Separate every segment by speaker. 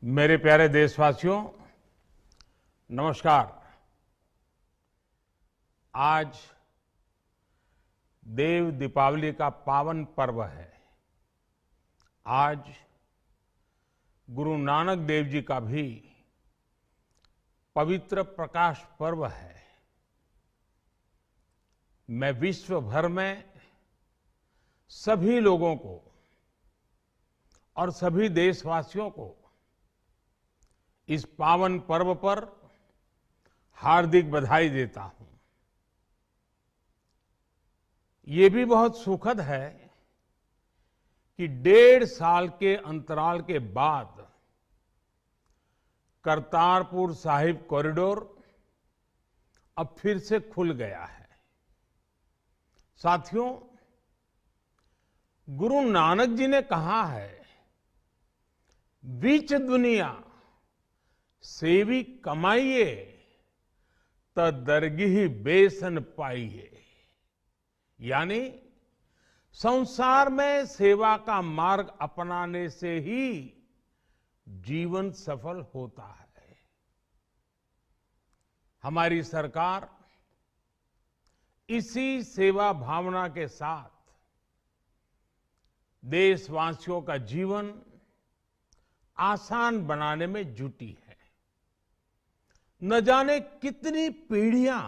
Speaker 1: मेरे प्यारे देशवासियों, नमस्कार। आज देव दीपावली का पावन पर्व है। आज गुरु नानक देव जी का भी पवित्र प्रकाश पर्व है। मैं विश्व भर में सभी लोगों को और सभी देशवासियों को इस पावन पर्व पर हार्दिक बधाई देता हूं। ये भी बहुत सुखद है कि 1.5 साल के अंतराल के बाद करतारपुर साहिब कॉरिडोर अब फिर से खुल गया है। साथियों, गुरु नानक जी ने कहा है, बीच दुनिया सेवी कमाइए त दरगिही बेसन पाइए। यानी संसार में सेवा का मार्ग अपनाने से ही जीवन सफल होता है। हमारी सरकार इसी सेवा भावना के साथ देशवासियों का जीवन आसान बनाने में जुटी है। न जाने कितनी पीढ़ियां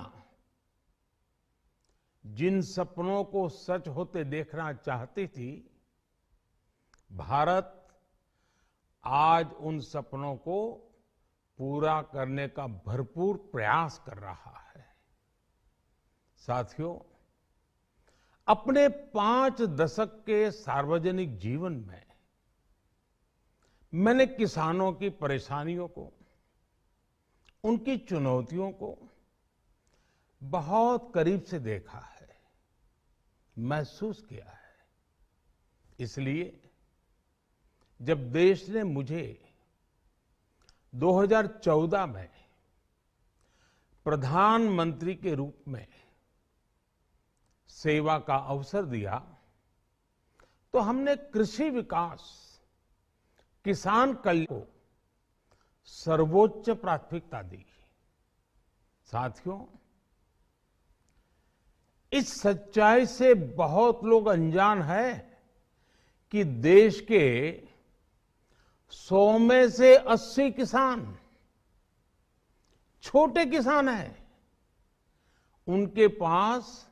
Speaker 1: जिन सपनों को सच होते देखना चाहती थी, भारत आज उन सपनों को पूरा करने का भरपूर प्रयास कर रहा है। साथियों, अपने 5 दशक के सार्वजनिक जीवन में मैंने किसानों की परेशानियों को, उनकी चुनौतियों को बहुत करीब से देखा है, महसूस किया है। इसलिए जब देश ने मुझे 2014 में प्रधानमंत्री के रूप में सेवा का अवसर दिया, तो हमने कृषि विकास, किसान कल्याण को सर्वोच्च प्राथमिकता दी। साथियों, इस सच्चाई से बहुत लोग अनजान है कि देश के 100 में से 80 किसान छोटे किसान हैं। उनके पास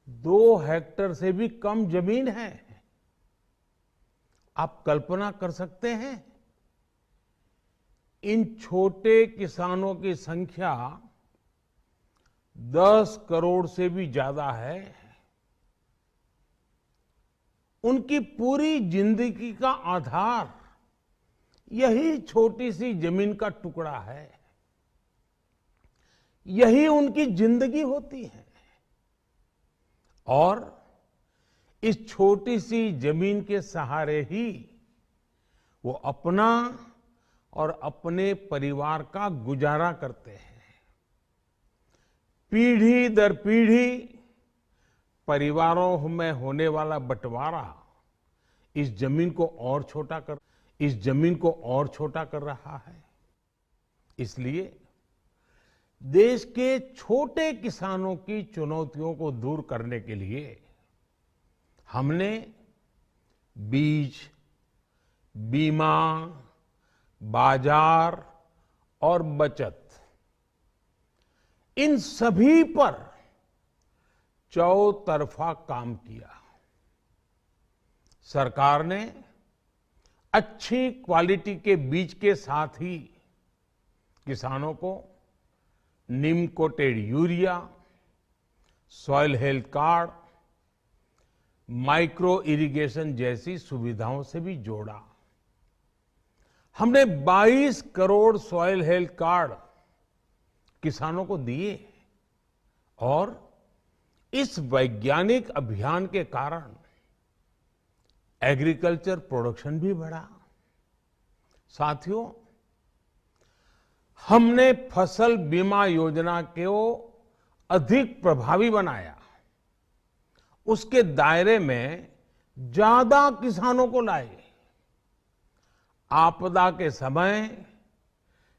Speaker 1: 2 हेक्टेयर से भी कम जमीन है। आप कल्पना कर सकते हैं, इन छोटे किसानों की संख्या 10 करोड़ से भी ज्यादा है। उनकी पूरी जिंदगी का आधार यही छोटी सी जमीन का टुकड़ा है। यही उनकी जिंदगी होती है। और इस छोटी सी जमीन के सहारे ही वो अपना और अपने परिवार का गुजारा करते हैं। पीढ़ी दर पीढ़ी परिवारों में होने वाला बंटवारा इस जमीन को और छोटा कर रहा है। इसलिए देश के छोटे किसानों की चुनौतियों को दूर करने के लिए हमने बीज, बीमा, बाजार और बचत, इन सभी पर चौतरफा काम किया। सरकार ने अच्छी क्वालिटी के बीज के साथ ही किसानों को neem coated urea, soil health card, micro irrigation जैसी सुविधाओं से भी जोड़ा। हमने 22 करोड़ सॉइल हेल्थ कार्ड किसानों को दिए और इस वैज्ञानिक अभियान के कारण एग्रीकल्चर प्रोडक्शन भी बढ़ा। साथियों, हमने फसल बीमा योजना को अधिक प्रभावी बनाया। उसके दायरे में ज्यादा किसानों को लाए। आपदा के समय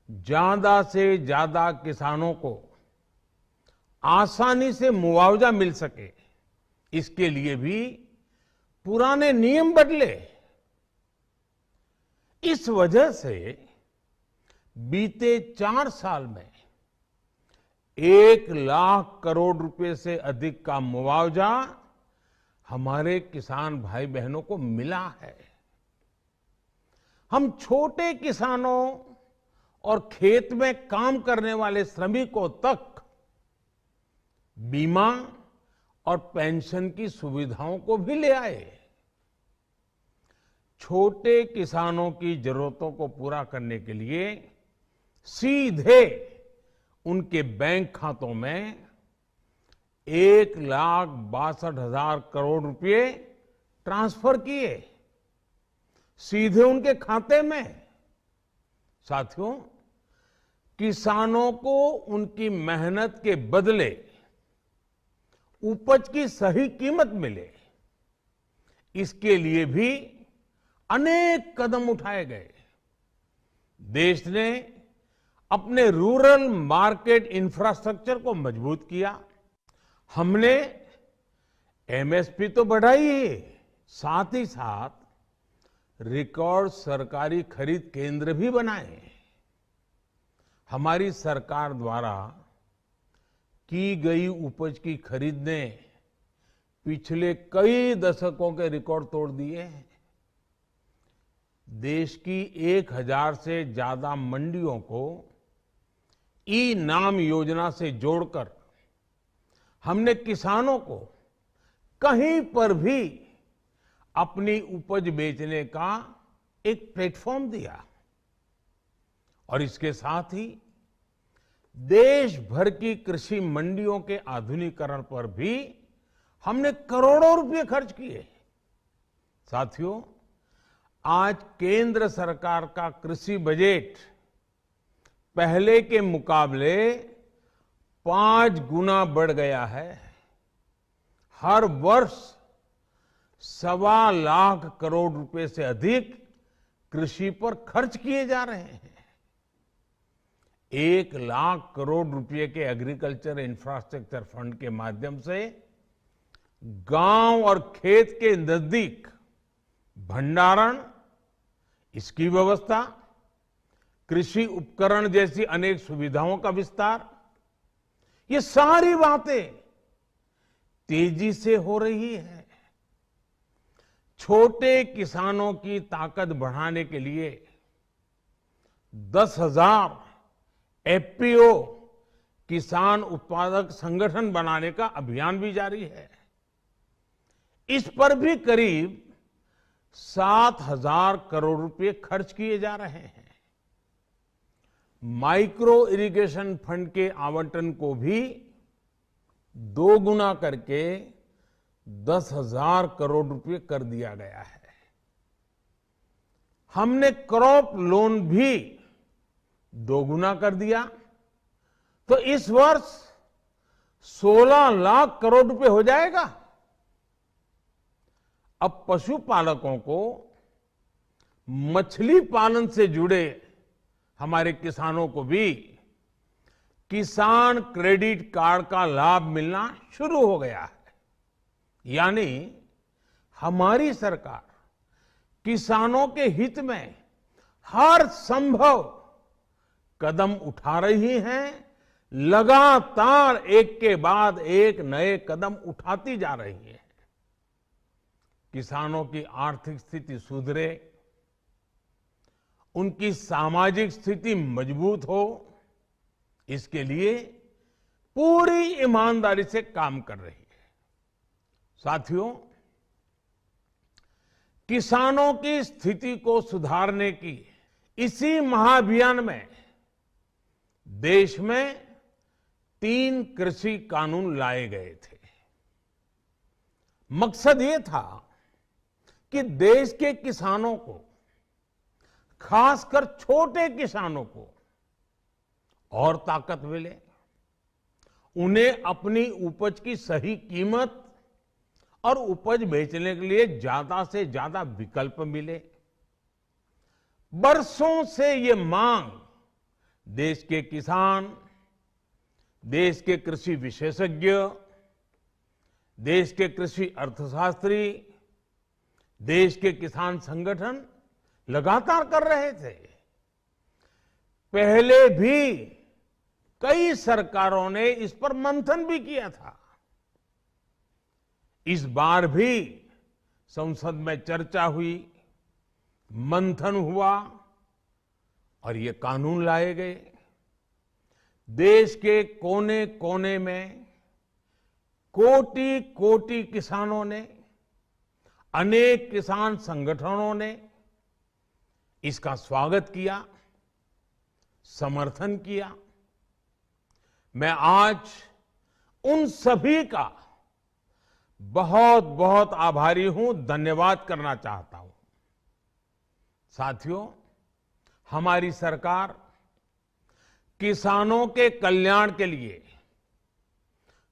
Speaker 1: ज्यादा से ज्यादा किसानों को आसानी से मुआवजा मिल सके, इसके लिए भी पुराने नियम बदले। इस वजह से बीते 4 साल में 1 लाख करोड़ रुपए से अधिक का मुआवजा हमारे किसान भाई बहनों को मिला है। हम छोटे किसानों और खेत में काम करने वाले श्रमिकों तक बीमा और पेंशन की सुविधाओं को भी ले आए। छोटे किसानों की जरूरतों को पूरा करने के लिए सीधे उनके बैंक खातों में 1,62,000 करोड़ रुपए ट्रांसफर किए, सीधे उनके खाते में। साथियों, किसानों को उनकी मेहनत के बदले उपज की सही कीमत मिले, इसके लिए भी अनेक कदम उठाए गए। देश ने अपने रूरल मार्केट इंफ्रास्ट्रक्चर को मजबूत किया। हमने एमएसपी तो बढ़ाई ही, साथ ही साथ रिकॉर्ड सरकारी खरीद केंद्र भी बनाए। हमारी सरकार द्वारा की गई उपज की खरीद ने पिछले कई दशकों के रिकॉर्ड तोड़ दिए हैं। देश की 1000 से ज्यादा मंडियों को ई नाम योजना से जोड़कर हमने किसानों को कहीं पर भी अपनी उपज बेचने का एक प्लेटफॉर्म दिया। और इसके साथ ही देश भर की कृषि मंडियों के आधुनिकीकरण पर भी हमने करोड़ों रुपए खर्च किए। साथियों, आज केंद्र सरकार का कृषि बजट पहले के मुकाबले 5 गुना बढ़ गया है। हर वर्ष 1.25 लाख करोड़ रुपए से अधिक कृषि पर खर्च किए जा रहे हैं। 1 लाख करोड़ रुपए के एग्रीकल्चर इंफ्रास्ट्रक्चर फंड के माध्यम से गांव और खेत के नजदीक भंडारण, इसकी व्यवस्था, कृषि उपकरण जैसी अनेक सुविधाओं का विस्तार, ये सारी बातें तेजी से हो रही है। छोटे किसानों की ताकत बढ़ाने के लिए 10,000 एफपीओ किसान उत्पादक संगठन बनाने का अभियान भी जारी है। इस पर भी करीब 7,000 करोड़ रुपए खर्च किए जा रहे हैं। माइक्रो इरिगेशन फंड के आवंटन को भी 2 गुना करके 10,000 करोड़ रुपए कर दिया गया है। हमने क्रॉप लोन भी 2 गुना कर दिया, तो इस वर्ष 16 लाख करोड़ रुपए हो जाएगा। अब पशुपालकों को मछली पालन से जुड़े हमारे किसानों को भी किसान क्रेडिट कार्ड का लाभ मिलना शुरू हो गया है। यानी हमारी सरकार किसानों के हित में हर संभव कदम उठा रही है, लगातार एक के बाद एक नए कदम उठाती जा रही है। किसानों की आर्थिक स्थिति सुधरे, उनकी सामाजिक स्थिति मजबूत हो, इसके लिए पूरी ईमानदारी से काम कर रही है। साथियों, किसानों की स्थिति को सुधारने की इसी महाअभियान में देश में 3 कृषि कानून लाए गए थे। मकसद ये था कि देश के किसानों को, खासकर छोटे किसानों को और ताकत मिले, उन्हें अपनी उपज की सही कीमत और उपज बेचने के लिए ज्यादा से ज्यादा विकल्प मिले। बरसों से ये मांग देश के किसान, देश के कृषि विशेषज्ञ, देश के कृषि अर्थशास्त्री, देश के किसान संगठन लगातार कर रहे थे। पहले भी कई सरकारों ने इस पर मंथन भी किया था। इस बार भी संसद में चर्चा हुई, मंथन हुआ और ये कानून लाए गए। देश के कोने कोने में कोटि कोटि किसानों ने, अनेक किसान संगठनों ने इसका स्वागत किया, समर्थन किया। मैं आज उन सभी का बहुत बहुत आभारी हूं, धन्यवाद करना चाहता हूं। साथियों, हमारी सरकार किसानों के कल्याण के लिए,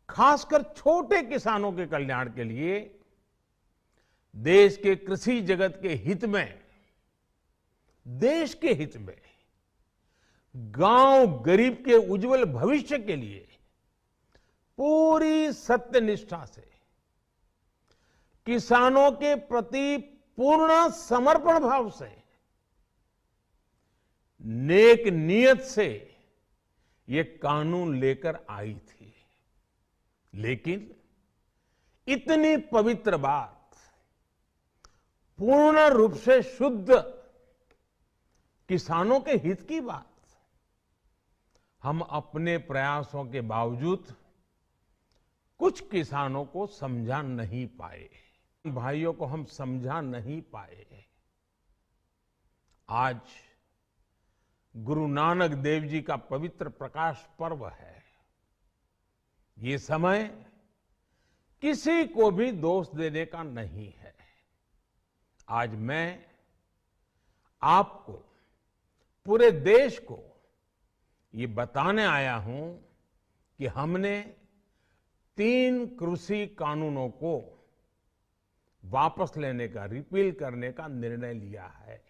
Speaker 1: खासकर छोटे किसानों के कल्याण के लिए, देश के कृषि जगत के हित में, देश के हित में, गांव गरीब के उज्जवल भविष्य के लिए पूरी सत्यनिष्ठा से, किसानों के प्रति पूर्ण समर्पण भाव से, नेक नियत से ये कानून लेकर आई थी। लेकिन इतनी पवित्र बात, पूर्ण रूप से शुद्ध किसानों के हित की बात, हम अपने प्रयासों के बावजूद कुछ किसानों को समझा नहीं पाए, भाइयों को हम समझा नहीं पाए। आज गुरु नानक देव जी का पवित्र प्रकाश पर्व है। ये समय किसी को भी दोष देने का नहीं है। आज मैं आपको, पूरे देश को ये बताने आया हूं कि हमने 3 कृषि कानूनों को वापस लेने का, रिपील करने का निर्णय लिया है।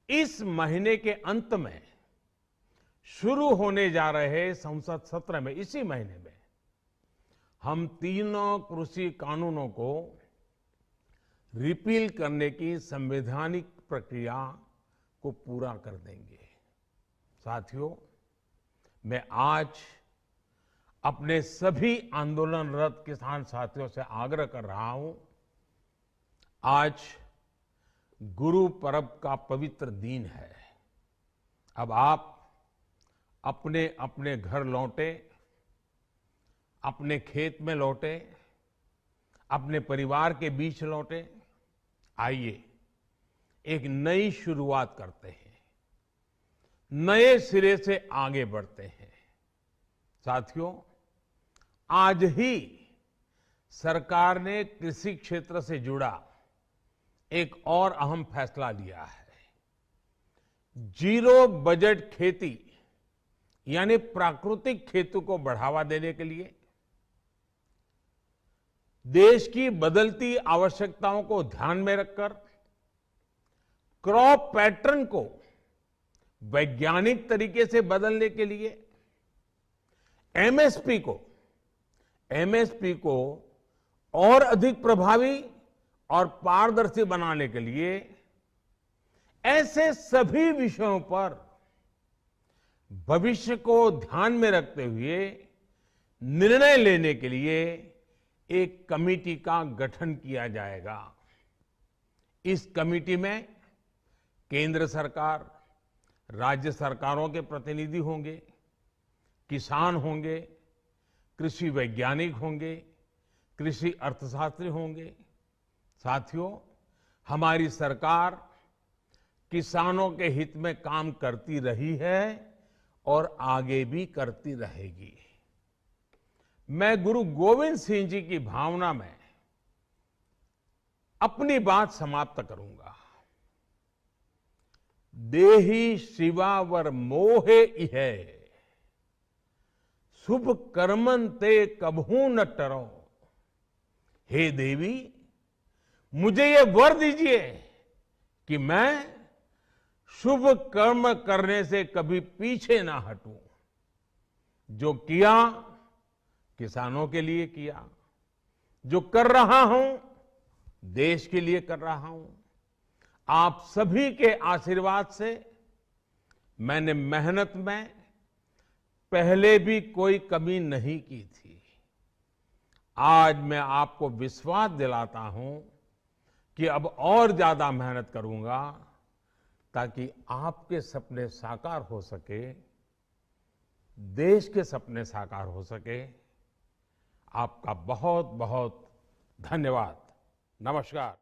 Speaker 1: इस महीने के अंत में शुरू होने जा रहे संसद सत्र में, इसी महीने में, हम 3 कृषि कानूनों को रिपील करने की संवैधानिक प्रक्रिया को पूरा कर देंगे। साथियों, मैं आज अपने सभी आंदोलनरत किसान साथियों से आग्रह कर रहा हूं, आज गुरु पर्व का पवित्र दिन है। अब आप अपने अपने घर लौटे, अपने खेत में लौटे, अपने परिवार के बीच लौटे। आइए एक नई शुरुआत करते हैं, नए सिरे से आगे बढ़ते हैं। साथियों, आज ही सरकार ने कृषि क्षेत्र से जुड़ा एक और अहम फैसला लिया है। जीरो बजट खेती, यानी प्राकृतिक खेती को बढ़ावा देने के लिए, देश की बदलती आवश्यकताओं को ध्यान में रखकर क्रॉप पैटर्न को वैज्ञानिक तरीके से बदलने के लिए एमएसपी को और अधिक प्रभावी और पारदर्शी बनाने के लिए, ऐसे सभी विषयों पर भविष्य को ध्यान में रखते हुए निर्णय लेने के लिए एक कमेटी का गठन किया जाएगा। इस कमेटी में केंद्र सरकार, राज्य सरकारों के प्रतिनिधि होंगे, किसान होंगे, कृषि वैज्ञानिक होंगे, कृषि अर्थशास्त्री होंगे। साथियों, हमारी सरकार किसानों के हित में काम करती रही है और आगे भी करती रहेगी। मैं गुरु गोविंद सिंह जी की भावना में अपनी बात समाप्त करूंगा। देहि शिवावर मोहे इहे, शुभ कर्मन ते कबहू न टरो। हे देवी, मुझे ये वर दीजिए कि मैं शुभ कर्म करने से कभी पीछे ना हटूं। जो किया किसानों के लिए किया, जो कर रहा हूं देश के लिए कर रहा हूं। आप सभी के आशीर्वाद से मैंने मेहनत में पहले भी कोई कमी नहीं की थी। आज मैं आपको विश्वास दिलाता हूं कि अब और ज्यादा मेहनत करूंगा ताकि आपके सपने साकार हो सके, देश के सपने साकार हो सके। आपका बहुत बहुत धन्यवाद। नमस्कार।